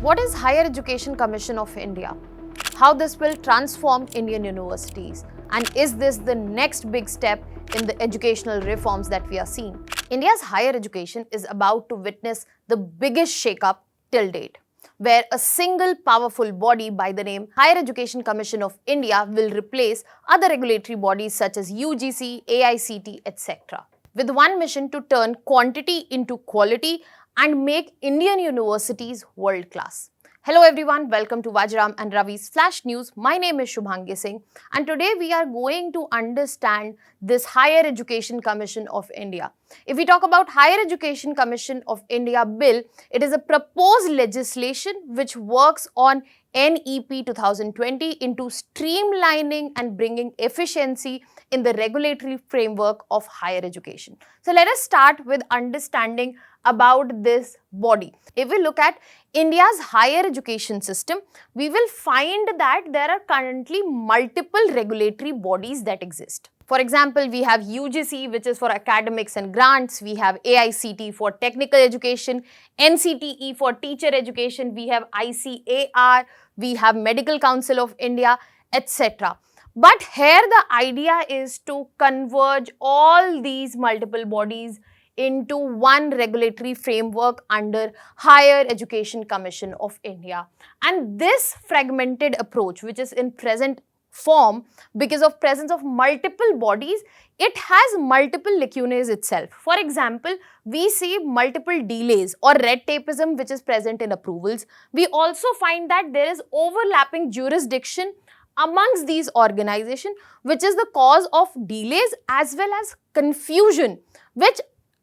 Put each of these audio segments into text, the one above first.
What is Higher Education Commission of India? How this will transform Indian universities? And is this the next big step in the educational reforms that we are seeing? India's higher education is about to witness the biggest shakeup till date, where a single powerful body by the name Higher Education Commission of India will replace other regulatory bodies such as UGC, AICTE, etc. with one mission to turn quantity into quality and make Indian universities world-class. Hello everyone, welcome to Vajiram and Ravi's Flash News. My name is Shubhangi Singh and today we are going to understand this Higher Education Commission of India. If we talk about Higher Education Commission of India bill, it is a proposed legislation which works on NEP 2020 into streamlining and bringing efficiency in the regulatory framework of higher education. So let us start with understanding about this body. If we look at India's higher education system, we will find that there are currently multiple regulatory bodies that exist. For example, we have UGC, which is for academics and grants. We have AICTE for technical education, NCTE for teacher education. We have ICAR, we have Medical Council of India, etc. But here the idea is to converge all these multiple bodies into one regulatory framework under Higher Education Commission of India. And this fragmented approach, which is in present form because of presence of multiple bodies, it has multiple lacunae itself. For example, we see multiple delays or red tapeism which is present in approvals. We also find that there is overlapping jurisdiction amongst these organizations, which is the cause of delays as well as confusion, which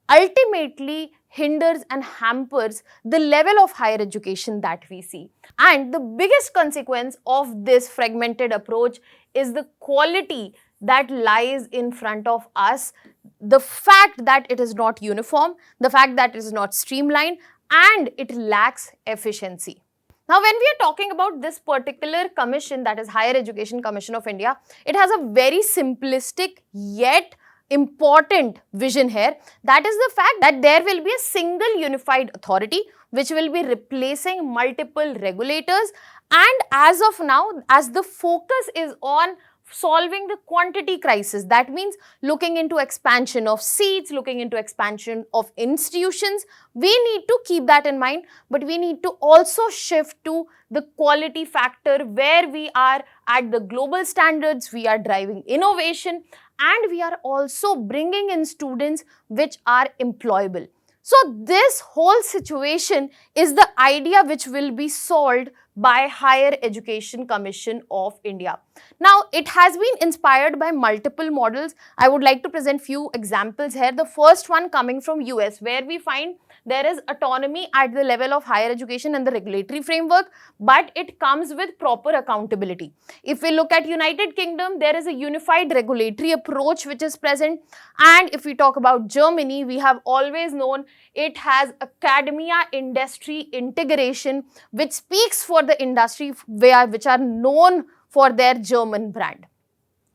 ultimately hinders and hampers the level of higher education that we see. And the biggest consequence of this fragmented approach is the quality that lies in front of us, the fact that it is not uniform, the fact that it is not streamlined, and it lacks efficiency. Now, when we are talking about this particular commission, that is Higher Education Commission of India, it has a very simplistic yet important vision here. That is the fact that there will be a single unified authority which will be replacing multiple regulators, and as of now, as the focus is on solving the quantity crisis, that means looking into expansion of seats, looking into expansion of institutions, we need to keep that in mind, but we need to also shift to the quality factor where we are at the global standards, we are driving innovation, and we are also bringing in students which are employable. So this whole situation is the idea which will be solved by Higher Education Commission of India. Now, it has been inspired by multiple models. I would like to present few examples here. The first one coming from US, where we find there is autonomy at the level of higher education and the regulatory framework, but it comes with proper accountability. If we look at United Kingdom, there is a unified regulatory approach which is present. And if we talk about Germany, we have always known it has academia industry integration, which speaks for the industry which are known for their German brand.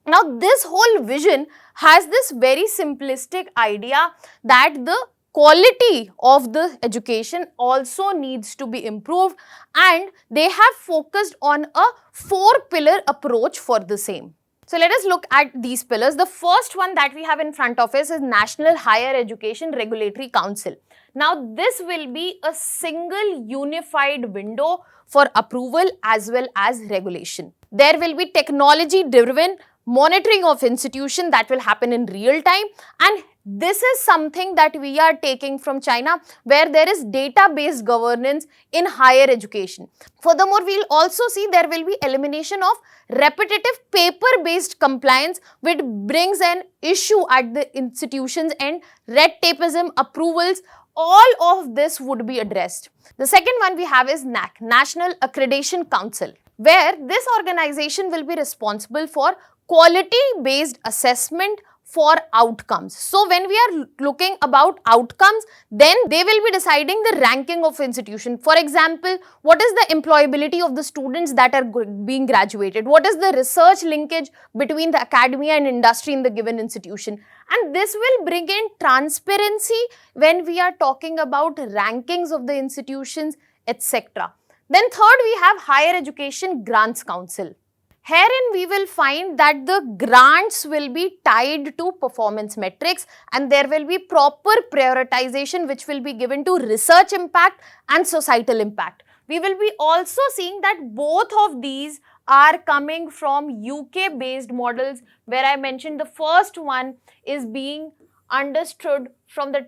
Now, this whole vision has this very simplistic idea that the quality of the education also needs to be improved, and they have focused on a 4-pillar approach for the same. So let us look at these pillars. The first one that we have in front of us is National Higher Education Regulatory Council. Now, this will be a single unified window for approval as well as regulation. There will be technology-driven monitoring of institution that will happen in real time, and this is something that we are taking from China, where there is data-based governance in higher education. Furthermore, we will also see there will be elimination of repetitive paper-based compliance, which brings an issue at the institutions, and red tapeism, approvals, all of this would be addressed. The second one we have is NAC, National Accreditation Council, where this organization will be responsible for quality-based assessment for outcomes. So when we are looking about outcomes, then they will be deciding the ranking of institution. For example, what is the employability of the students that are being graduated? What is the research linkage between the academia and industry in the given institution? And this will bring in transparency when we are talking about rankings of the institutions, etc. Then third, we have Higher Education Grants Council. Herein, we will find that the grants will be tied to performance metrics and there will be proper prioritization which will be given to research impact and societal impact. We will be also seeing that both of these are coming from UK based models, where I mentioned the first one is being understood from the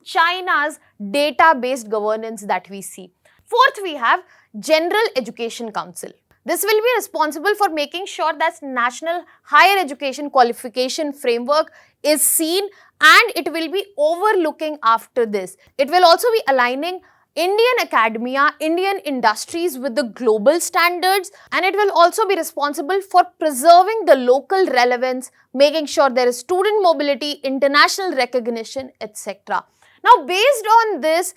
China's data-based governance that we see. Fourth, we have General Education Council. This will be responsible for making sure that National Higher Education Qualification Framework is seen, and it will be overlooking after this. It will also be aligning Indian academia, Indian industries with the global standards, and it will also be responsible for preserving the local relevance, making sure there is student mobility, international recognition, etc. Now, based on this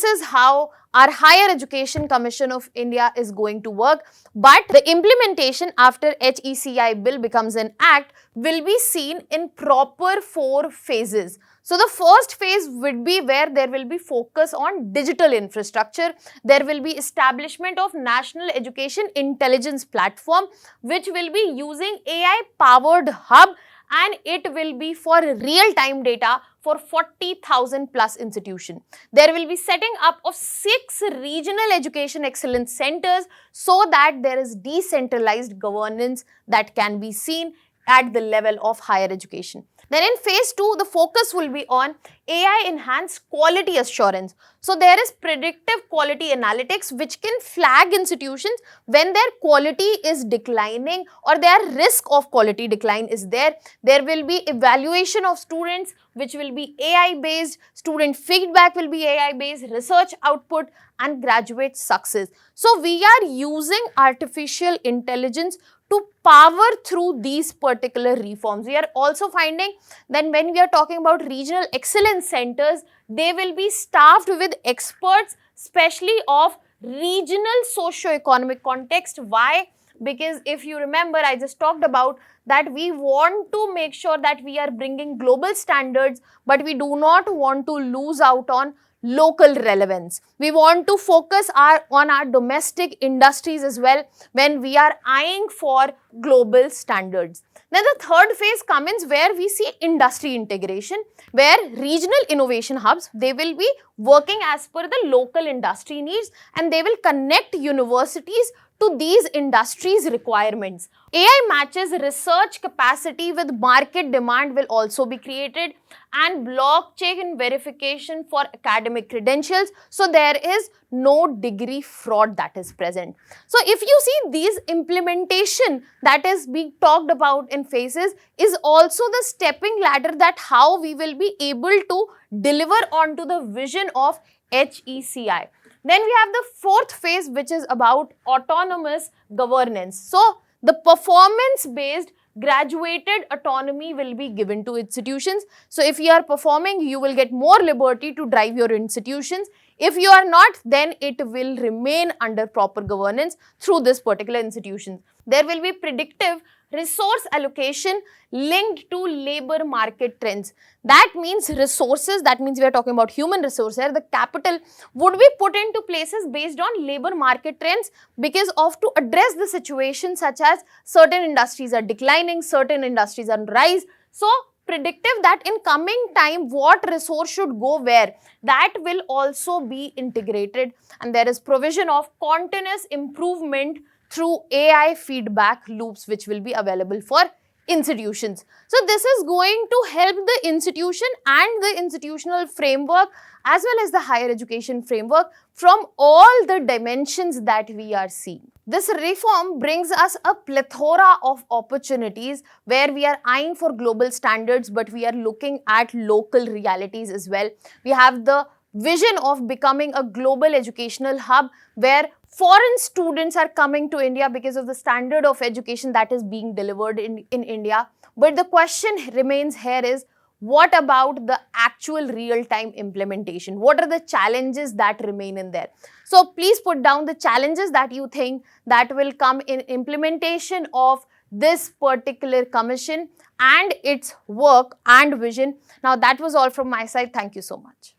is how our Higher Education Commission of India is going to work. But the implementation after HECI bill becomes an act will be seen in proper 4 phases. So, the first phase would be where there will be focus on digital infrastructure. There will be establishment of National Education Intelligence Platform, which will be using AI-powered hub, and it will be for real-time data for 40,000 plus institutions. There will be setting up of 6 regional education excellence centers so that there is decentralized governance that can be seen at the level of higher education. Then in phase 2, the focus will be on AI enhanced quality assurance. So there is predictive quality analytics which can flag institutions when their quality is declining or their risk of quality decline is there. There will be evaluation of students which will be AI based, student feedback will be AI based, research output and graduate success. So we are using artificial intelligence to power through these particular reforms. We are also finding that when we are talking about regional excellence centers, they will be staffed with experts, especially of regional socio-economic context. Why? Because if you remember, I just talked about that we want to make sure that we are bringing global standards, but we do not want to lose out on local relevance. We want to focus on our domestic industries as well when we are eyeing for global standards. Then the third phase comes in where we see industry integration, where regional innovation hubs, they will be working as per the local industry needs and they will connect universities to these industries' requirements. AI matches research capacity with market demand will also be created, and blockchain verification for academic credentials. So there is no degree fraud that is present. So if you see these implementation that is being talked about in phases is also the stepping ladder that how we will be able to deliver onto the vision of HECI. Then we have the fourth phase, which is about autonomous governance. So the performance-based graduated autonomy will be given to institutions. So if you are performing, you will get more liberty to drive your institutions. If you are not, then it will remain under proper governance through this particular institution. There will be predictive resource allocation linked to labor market trends. That means resources, that means we are talking about human resources here, the capital would be put into places based on labor market trends because of to address the situation such as certain industries are declining, certain industries are on rise. So predictive that in coming time what resource should go where, that will also be integrated, and there is provision of continuous improvement through AI feedback loops which will be available for institutions. So this is going to help the institution and the institutional framework as well as the higher education framework from all the dimensions that we are seeing. This reform brings us a plethora of opportunities where we are eyeing for global standards, but we are looking at local realities as well. We have the vision of becoming a global educational hub where foreign students are coming to India because of the standard of education that is being delivered in India. But the question remains here is, what about the actual real-time implementation? What are the challenges that remain in there? So please put down the challenges that you think that will come in implementation of this particular commission and its work and vision. Now that was all from my side. Thank you so much.